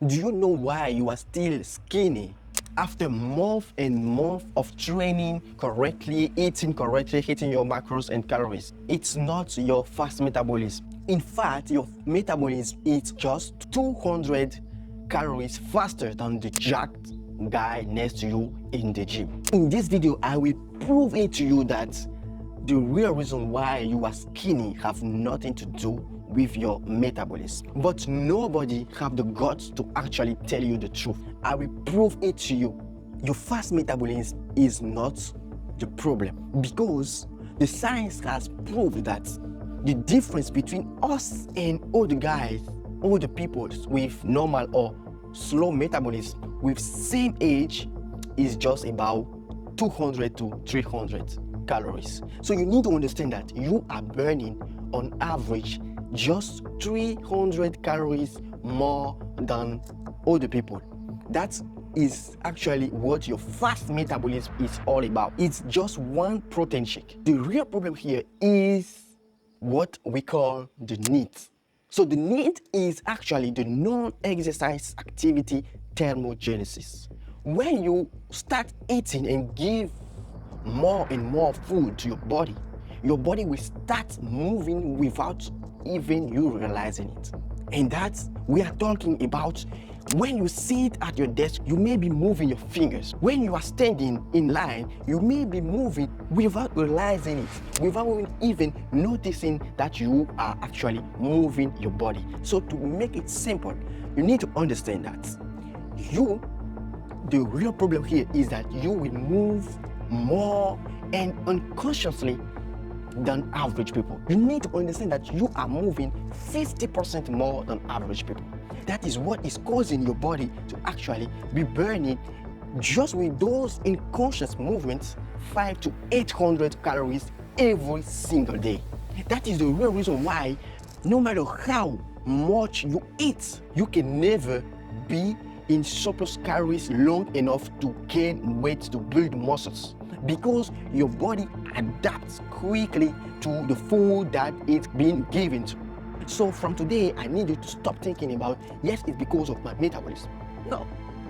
Do you know why you are still skinny? After month and month of training correctly, eating correctly, hitting your macros and calories, it's not your fast metabolism. In fact, your metabolism is just 200 calories faster than the jacked guy next to you in the gym. In this video, I will prove it to you that the real reason why you are skinny have nothing to do with your metabolism. But nobody have the guts to actually tell you the truth. I will prove it to you. Your fast metabolism is not the problem, because the science has proved that the difference between us and all the guys, all the people with normal or slow metabolism with same age is just about 200 to 300 calories. So you need to understand that you are burning on average just 300 calories more than other people. That is actually what your fast metabolism is all about. It's just one protein shake. The real problem here is what we call the NEAT. So the NEAT is actually the non-exercise activity thermogenesis. When you start eating and give more and more food to your body will start moving without even you realizing it. And that's, we are talking about when you sit at your desk, you may be moving your fingers. When you are standing in line, you may be moving without realizing it, without even noticing that you are actually moving your body. So to make it simple, you need to understand that the real problem here is that you will move more and unconsciously than average people. You need to understand that you are moving 50% more than average people. That is what is causing your body to actually be burning, just with those unconscious movements, 500 to 800 calories every single day. That is the real reason why no matter how much you eat, you can never be in surplus calories long enough to gain weight, to build muscles, because your body adapts quickly to the food that it's being given to. So from today, I need you to stop thinking about, yes, it's because of my metabolism. No,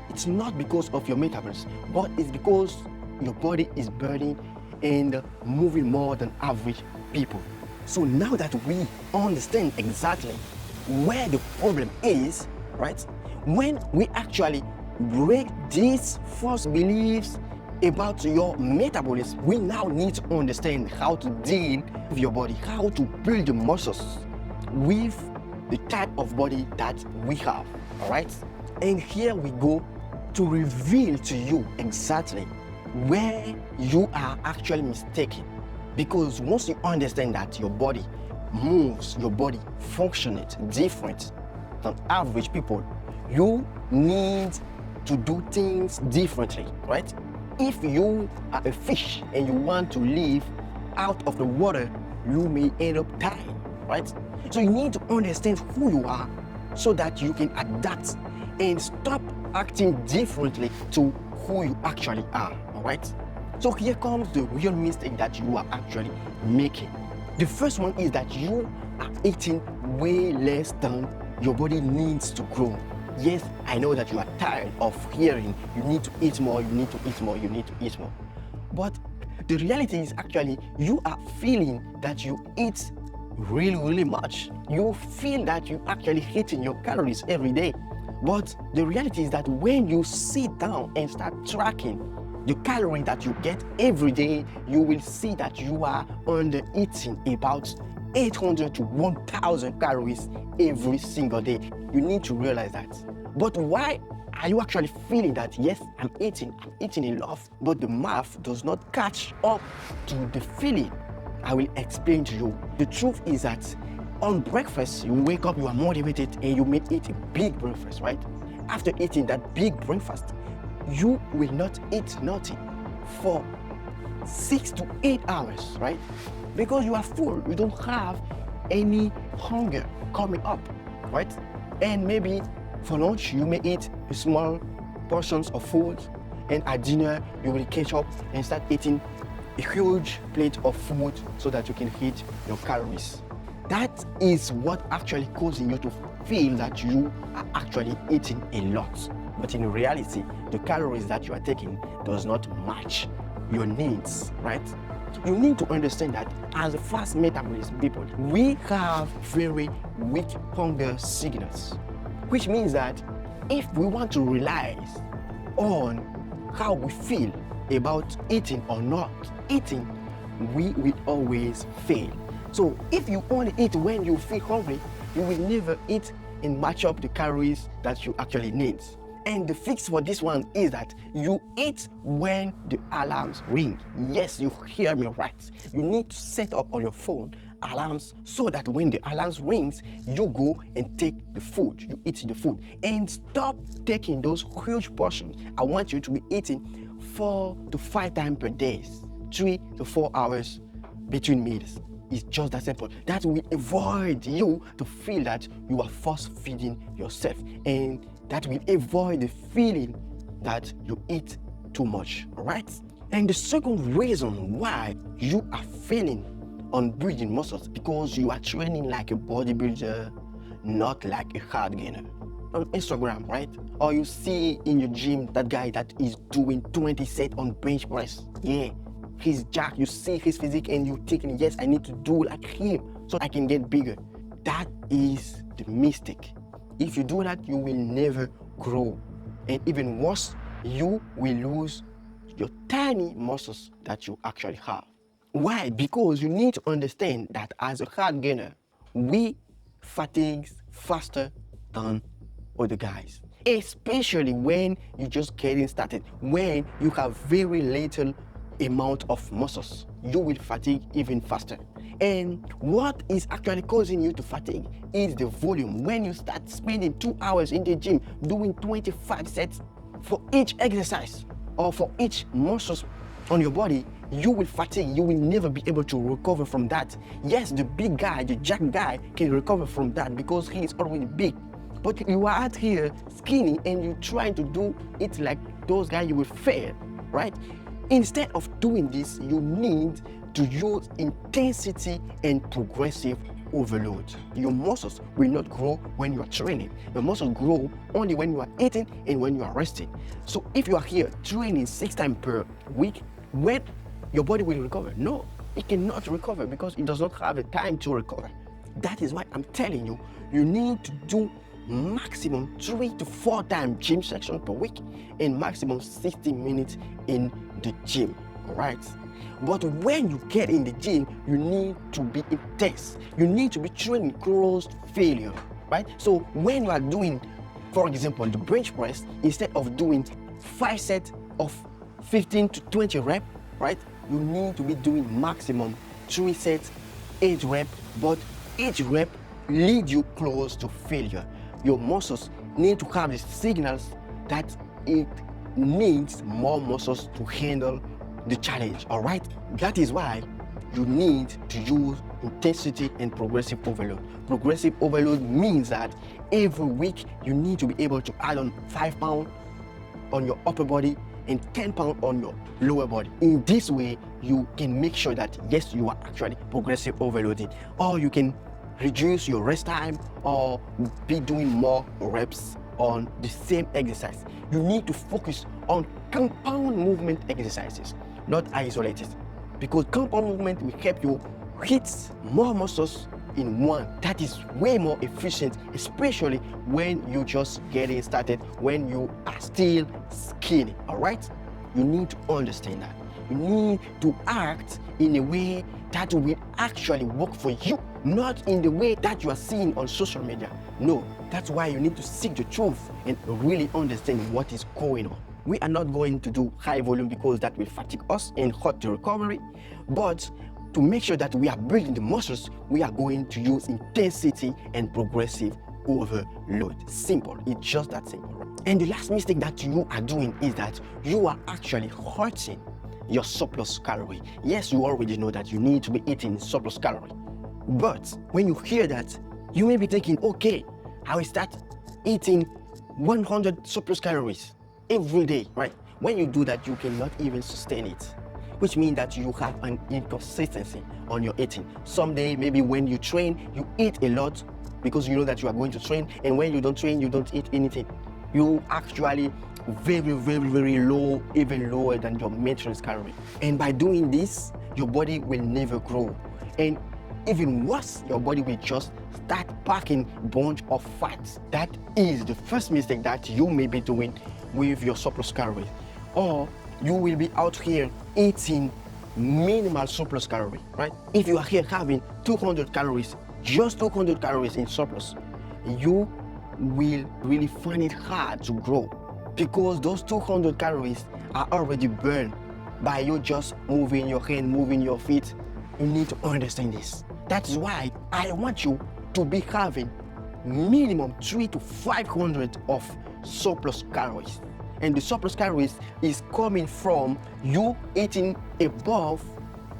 it's not because of your metabolism, but it's because your body is burning and moving more than average people. So now that we understand exactly where the problem is, right? When we actually break these false beliefs about your metabolism, we now need to understand how to deal with your body, how to build the muscles with the type of body that we have, all right? And here we go to reveal to you exactly where you are actually mistaken. Because once you understand that your body moves, your body functions different than average people, you need to do things differently, right? If you are a fish and you want to live out of the water, you may end up dying, right? So you need to understand who you are so that you can adapt and stop acting differently to who you actually are, all right? So here comes the real mistake that you are actually making. The first one is that you are eating way less than your body needs to grow. Yes, I know that you are tired of hearing you need to eat more, you need to eat more, you need to eat more. But the reality is actually you are feeling that you eat really much. You feel that you actually hitting your calories every day. But the reality is that when you sit down and start tracking the calorie that you get every day, you will see that you are under eating about 800 to 1000 calories every single day. You need to realize that. But why are you actually feeling that, yes, I'm eating enough, but the math does not catch up to the feeling? I will explain to you. The truth is that on breakfast, you wake up, you are motivated, and you may eat a big breakfast, right? After eating that big breakfast, you will not eat nothing for 6 to 8 hours, right? Because you are full, you don't have any hunger coming up, right? And maybe for lunch, you may eat small portions of food, and at dinner, you will catch up and start eating a huge plate of food so that you can hit your calories. That is what actually causing you to feel that you are actually eating a lot, but in reality, the calories that you are taking does not match your needs, right? You need to understand that as a fast metabolism people, we have very weak hunger signals, which means that if we want to rely on how we feel about eating or not eating, we will always fail. So if you only eat when you feel hungry, you will never eat and match up the calories that you actually need. And the fix for this one is that you eat when the alarms ring. Yes, you hear me right. You need to set up on your phone alarms so that when the alarms rings, you go and take the food, you eat the food, and stop taking those huge portions. I want you to be eating 4 to 5 times per day, 3 to 4 hours between meals. It's just that simple. That will avoid you to feel that you are force feeding yourself, and that will avoid the feeling that you eat too much, right? And the second reason why you are failing on building muscles, because you are training like a bodybuilder, not like a hard gainer. On Instagram, right? Or you see in your gym that guy that is doing 20 sets on bench press. Yeah, he's jacked. You see his physique and you're thinking, yes, I need to do like him so I can get bigger. That is the mistake. If you do that, you will never grow. And even worse, you will lose your tiny muscles that you actually have. Why? Because you need to understand that as a hard gainer, we fatigue faster than other guys. Especially when you're just getting started, when you have very little amount of muscles, you will fatigue even faster. And what is actually causing you to fatigue is the volume. When you start spending 2 hours in the gym doing 25 sets for each exercise or for each muscles on your body, you will fatigue. You will never be able to recover from that. Yes, the big guy, the jack guy can recover from that because he is already big. But you are out here skinny and you're trying to do it like those guys, you will fail, right? Instead of doing this, you need to use intensity and progressive overload. Your muscles will not grow when you are training. Your muscles grow only when you are eating and when you are resting. So if you are here training 6 times per week, when your body will recover? No, it cannot recover because it does not have the time to recover. That is why I'm telling you, you need to do maximum 3 to 4 times gym session per week and maximum 60 minutes in the gym, all right? But when you get in the gym, you need to be intense. You need to be training close to failure, right? So when you are doing, for example, the bench press, instead of doing 5 sets of 15 to 20 reps, right? You need to be doing maximum 3 sets, 8 reps, but each rep lead you close to failure. Your muscles need to have the signals that it needs more muscles to handle the challenge, all right? That is why you need to use intensity and progressive overload. Progressive overload means that every week you need to be able to add on 5 pounds on your upper body and 10 pounds on your lower body. In this way, you can make sure that yes, you are actually progressive overloading, or you can reduce your rest time or be doing more reps on the same exercise. You need to focus on compound movement exercises, not isolated, because compound movement will help you hit more muscles in one. That is way more efficient, especially when you just getting started, when you are still skinny, all right? You need to understand that. You need to act in a way that will actually work for you, not in the way that you are seeing on social media. No, that's why you need to seek the truth and really understand what is going on. We are not going to do high volume because that will fatigue us and hurt the recovery, but to make sure that we are building the muscles, we are going to use intensity and progressive overload. Simple. It's just that simple. Right? And the last mistake that you are doing is that you are actually hurting your surplus calorie. Yes, you already know that you need to be eating surplus calorie. But when you hear that, you may be thinking, okay, I will start eating 100 surplus calories every day, right? When you do that, you cannot even sustain it, which means that you have an inconsistency on your eating. Someday, maybe when you train, you eat a lot, because you know that you are going to train, and when you don't train, you don't eat anything. You actually very low, even lower than your maintenance calorie. And by doing this, your body will never grow. And even worse, your body will just start packing bunch of fats. That is the first mistake that you may be doing with your surplus calories. Or you will be out here eating minimal surplus calorie, right? If you are here having 200 calories, just 200 calories in surplus, you will really find it hard to grow, because those 200 calories are already burned by you just moving your hand, moving your feet. You need to understand this. That's why I want you to be having minimum 300 to 500 of surplus calories. And the surplus calories is coming from you eating above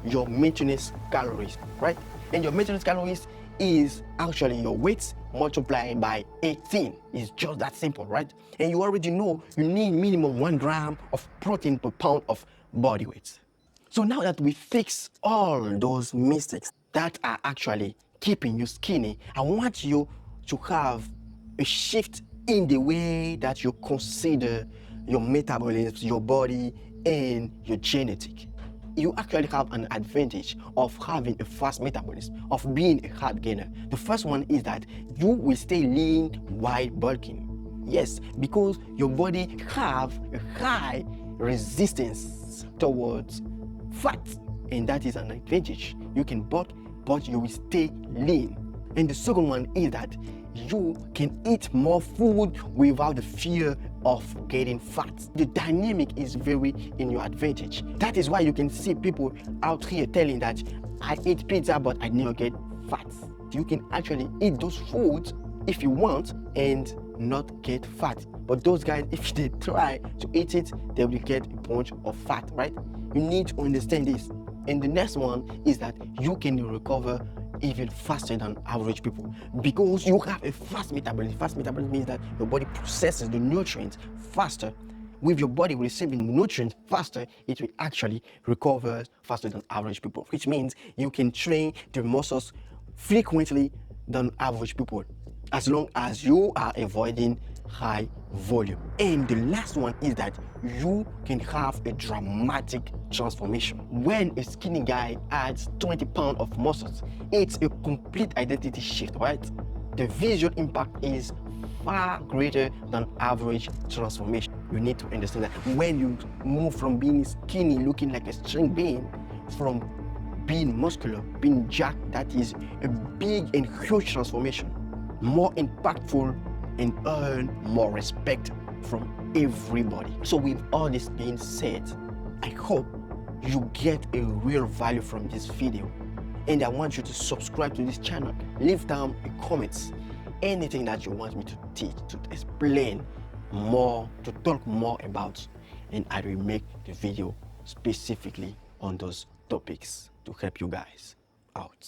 your maintenance calories, right? And your maintenance calories is actually your weight multiplied by 18. It's just that simple, right? And you already know you need minimum 1 gram of protein per pound of body weight. So now that we fix all those mistakes that are actually keeping you skinny, I want you to have a shift in the way that you consider your metabolism, your body, and your genetic. You actually have an advantage of having a fast metabolism, of being a hard gainer. The first one is that you will stay lean while bulking. Yes, because your body have a high resistance towards fat, and that is an advantage. You can bulk, but you will stay lean. And the second one is that you can eat more food without the fear of getting fat. The dynamic is very in your advantage. That is why you can see people out here telling that I eat pizza but I never get fat. You can actually eat those foods if you want and not get fat. But those guys, if they try to eat it, they will get a bunch of fat, right? You need to understand this. And the next one is that you can recover even faster than average people, because you have a fast metabolism. Fast metabolism means that your body processes the nutrients faster. With your body receiving nutrients faster, it will actually recover faster than average people, which means you can train the muscles frequently than average people, as long as you are avoiding high volume. And the last one is that you can have a dramatic transformation. When a skinny guy adds 20 pounds of muscles, it's a complete identity shift, right? The visual impact is far greater than average transformation. You need to understand that when you move from being skinny, looking like a string bean, from being muscular, being jacked, that is a big and huge transformation, more impactful, and earn more respect from everybody. So with all this being said, I hope you get a real value from this video, and I want you to subscribe to this channel. Leave down a comment, anything that you want me to teach, to explain more, to talk more about, and I will make the video specifically on those topics to help you guys out.